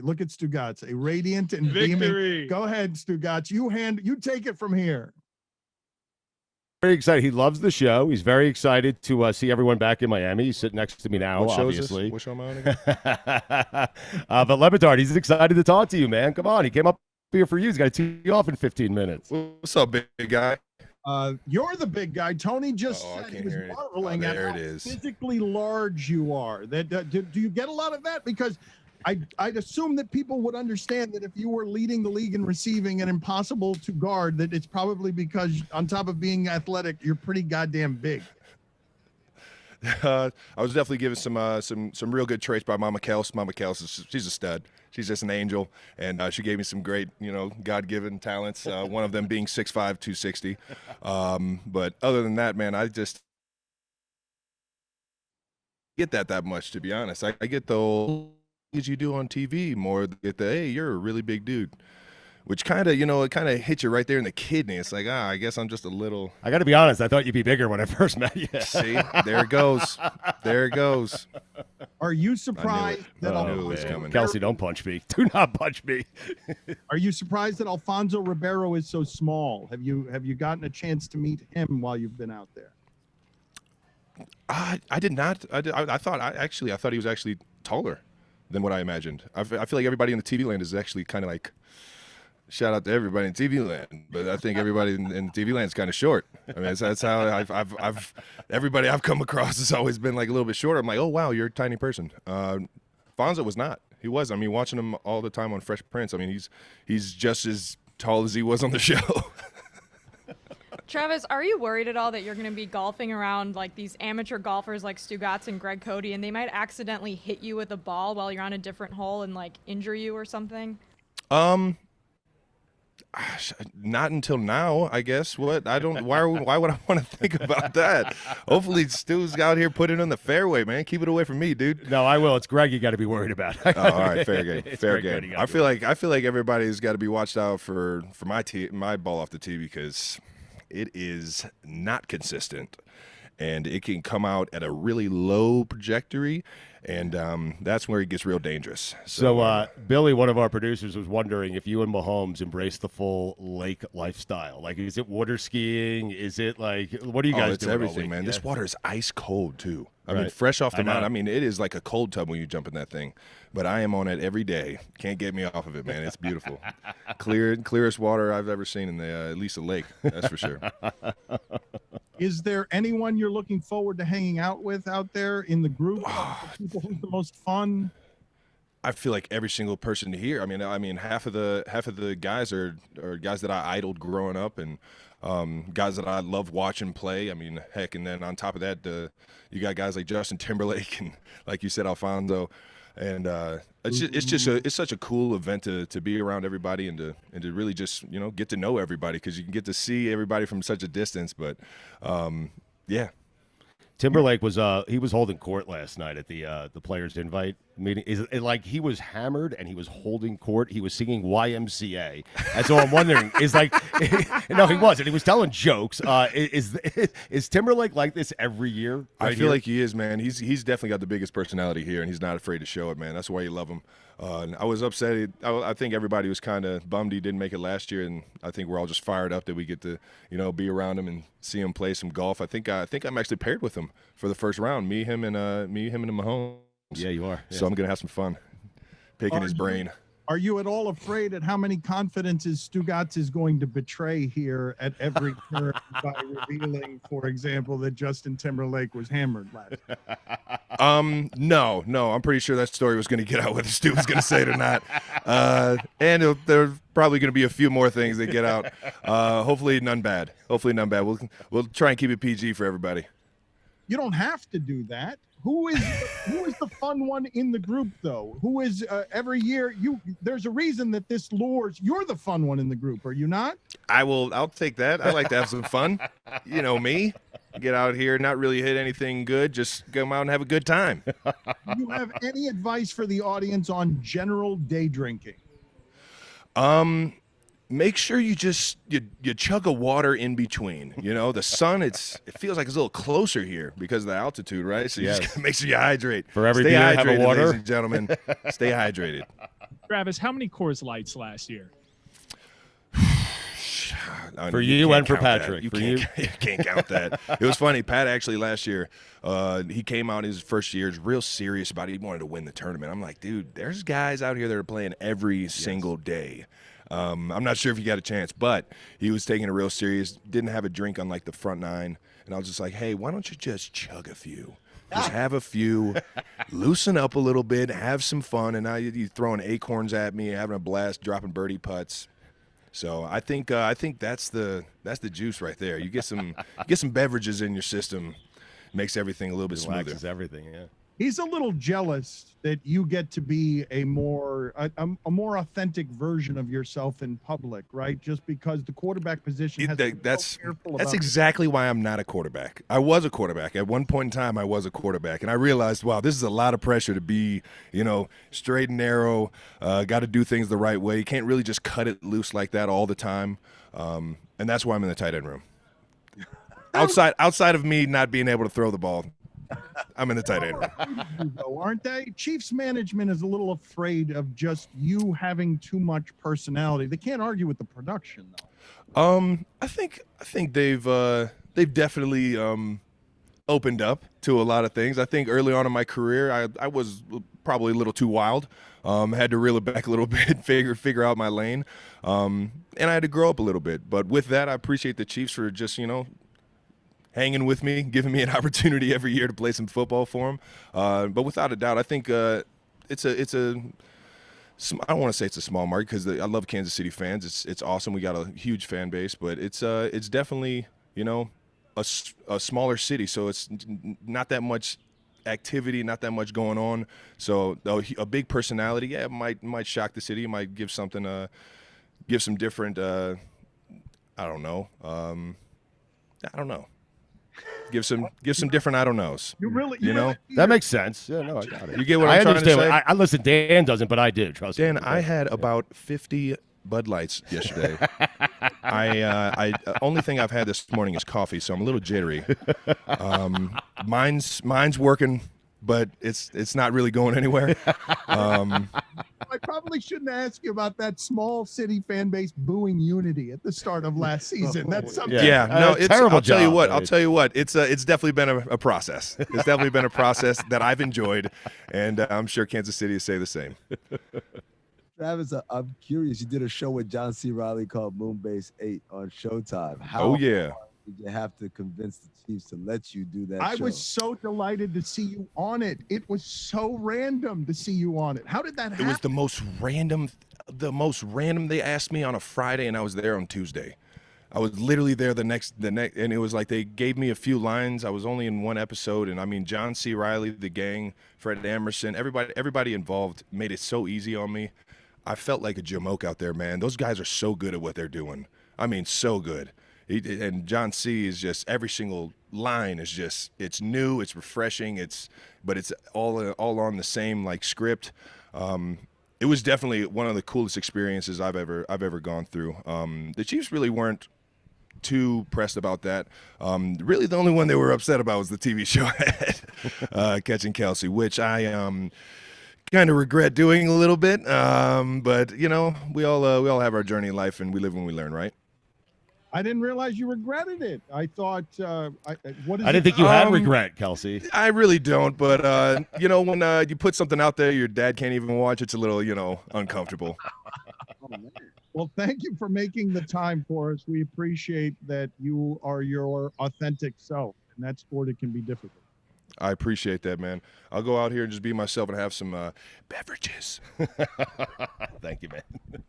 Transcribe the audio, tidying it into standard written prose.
Look at Stugotz, a radiant and beaming. Go ahead, Stugotz. You take it from here. Very excited. He loves the show. He's very excited to see everyone back in Miami. He's sitting next to me now, What show obviously. Is this? What show am I on again? But Le Batard, he's excited to talk to you, man. Come on. He came up here for you. He's got to tee you off in 15 minutes. What's up, big guy? You're the big guy. Tony just said he was marveling at how physically large you are. Do you get a lot of that? Because I'd assume that people would understand that if you were leading the league in receiving and impossible to guard, that it's probably because on top of being athletic, you're pretty goddamn big. I was definitely given some real good traits by Mama Kelce. Mama Kelce, she's a stud. She's just an angel, and she gave me some great, God-given talents. One of them being 6'5", 260. But other than that, man, I just get that much, to be honest. I get the whole as you do on TV more. Get the hey, you're a really big dude. Which kind of, it kind of hits you right there in the kidney. It's like, I guess I'm just a little. I got to be honest. I thought you'd be bigger when I first met you. See, there it goes. There it goes. Are you surprised that Kelce, don't punch me. Do not punch me. Are you surprised that Alfonso Ribeiro is so small? Have you gotten a chance to meet him while you've been out there? I did not. I thought he was actually taller than what I imagined. I feel like everybody in the TV land is actually kind of like. Shout out to everybody in TV land, but I think everybody in TV land is kind of short. I mean, that's how everybody I've come across has always been like a little bit shorter. I'm like, oh wow, you're a tiny person. Fonzo was not. He was. I mean, watching him all the time on Fresh Prince. I mean, he's just as tall as he was on the show. Travis, are you worried at all that you're going to be golfing around like these amateur golfers like Stugotz and Greg Cody, and they might accidentally hit you with a ball while you're on a different hole and like injure you or something? Not until now, I guess. What? I don't. Why would I want to think about that? Hopefully, Stu's out here putting it in the fairway, man. Keep it away from me, dude. No, I will. It's Greg you got to be worried about. All right, fair game. Fair game. I feel like everybody's got to be watched out for my ball off the tee because it is not consistent, and it can come out at a really low trajectory. And that's where it gets real dangerous. So Billy, one of our producers, was wondering if you and Mahomes embrace the full lake lifestyle. Like, is it water skiing? Is it like, what are you guys doing? It's everything, man. Yeah. This water is ice cold, too. I mean, fresh off the mountain. I mean, it is like a cold tub when you jump in that thing. But I am on it every day. Can't get me off of it, man. It's beautiful. Clearest water I've ever seen in at least a lake. That's for sure. Is there anyone you're looking forward to hanging out with out there in the group? People who's the most fun? I feel like every single person here. I mean, half of the guys are guys that I idled growing up, and guys that I love watching play. I mean, heck, and then on top of that, you got guys like Justin Timberlake and, like you said, Alfonso. And it's such a cool event to be around everybody and to really just get to know everybody, because you can get to see everybody from such a distance. But yeah. Timberlake was he was holding court last night at the players' invite meeting. Is it like he was hammered and he was holding court? He was singing YMCA. And so I'm wondering, is like no, he wasn't. He was telling jokes. Is Timberlake like this every year? I feel like he is, man. He's definitely got the biggest personality here, and he's not afraid to show it, man. That's why you love him. I was upset. I think everybody was kind of bummed he didn't make it last year, and I think we're all just fired up that we get to be around him and see him play some golf. I think I'm actually paired with him for the first round. Me, him, and Mahomes. Yeah, you are. Yeah. So I'm gonna have some fun picking his brain. Are you at all afraid at how many confidences Stugotz is going to betray here at every turn by revealing, for example, that Justin Timberlake was hammered last night? No. I'm pretty sure that story was going to get out whether Stu was going to say it or not. And there's probably going to be a few more things that get out. Hopefully none bad. We'll try and keep it PG for everybody. You don't have to do that. Who is the fun one in the group, though? Who is every year? There's a reason that this lures. You're the fun one in the group, are you not? I'll take that. I like to have some fun. You know me. Get out here, not really hit anything good. Just come out and have a good time. Do you have any advice for the audience on general day drinking? Make sure you chug a water in between. The sun, it feels like it's a little closer here because of the altitude, right? So you just gotta make sure you hydrate. For every Stay beer, hydrated, have a water. ladies and gentlemen. Stay hydrated. Travis, how many Coors Lights last year? For you and for Patrick. You can't count that. It was funny. Pat actually last year, he came out his first year real serious about it. He wanted to win the tournament. I'm like, dude, there's guys out here that are playing every single day. I'm not sure if he got a chance, but he was taking it real serious. Didn't have a drink on like the front nine. And I was just like, hey, why don't you just chug a few? Just have a few, loosen up a little bit, have some fun. And now you're throwing acorns at me, having a blast, dropping birdie putts. So I think that's the juice right there. You get some beverages in your system, makes everything a little bit smoother. Relaxes everything, yeah. He's a little jealous that you get to be a more authentic version of yourself in public, right? Just because the quarterback position has that's exactly why I'm not a quarterback. I was a quarterback. At one point in time, I was a quarterback, and I realized, wow, this is a lot of pressure to be, straight and narrow, got to do things the right way. You can't really just cut it loose like that all the time, and that's why I'm in the tight end room. Outside of me not being able to throw the ball, I'm in the tight end room. Aren't they? Chiefs management is a little afraid of just you having too much personality. They can't argue with the production, though. I think they've definitely opened up to a lot of things. I think early on in my career, I was probably a little too wild. Had to reel it back a little bit, figure out my lane, and I had to grow up a little bit. But with that, I appreciate the Chiefs for just hanging with me, giving me an opportunity every year to play some football for them. But without a doubt, I think it's a I don't want to say it's a small market because I love Kansas City fans. It's awesome. We got a huge fan base, but it's definitely a smaller city, so it's not that much activity, not that much going on. So a big personality, yeah, might shock the city. It might give something, give some different. I don't know. Give some different I don't knows. That makes sense. Yeah, no, I got it. You get what I'm trying to say? I listen. Dan doesn't, but I do. Trust me. Dan, I had about 50 Bud Lights yesterday. I only thing I've had this morning is coffee, so I'm a little jittery. Mine's working, but it's not really going anywhere. I probably shouldn't ask you about that small city fan base booing Unity at the start of last season. That's something. Yeah, no, it's terrible. I'll tell you what. It's definitely been a process. It's definitely been a process that I've enjoyed, and I'm sure Kansas City will say the same. Travis, I'm curious. You did a show with John C. Reilly called Moonbase 8 on Showtime. Oh yeah. Did you have to convince the Chiefs to let you do that show? I was so delighted to see you on it. It was so random to see you on it. How did that happen? It was the most random. They asked me on a Friday, and I was there on Tuesday. I was literally there the next, and it was like they gave me a few lines. I was only in one episode, and I mean, John C. Reilly, the gang, Fred Emerson, everybody involved made it so easy on me. I felt like a jamoke out there, man. Those guys are so good at what they're doing. I mean, so good. And John C. is just, every single line is just, it's new, it's refreshing, but it's all on the same like script. It was definitely one of the coolest experiences I've ever gone through. The Chiefs really weren't too pressed about that. Really, the only one they were upset about was the TV show I had, Catching Kelce, which I kind of regret doing a little bit. But we all have our journey in life, and we live when we learn, right? I didn't realize you regretted it. I thought, I didn't think you had regret, Kelce. I really don't, but when you put something out there your dad can't even watch, it's a little, uncomfortable. Oh, man. Well, thank you for making the time for us. We appreciate that you are your authentic self, and that sport, it can be difficult. I appreciate that, man. I'll go out here and just be myself and have some beverages. Thank you, man.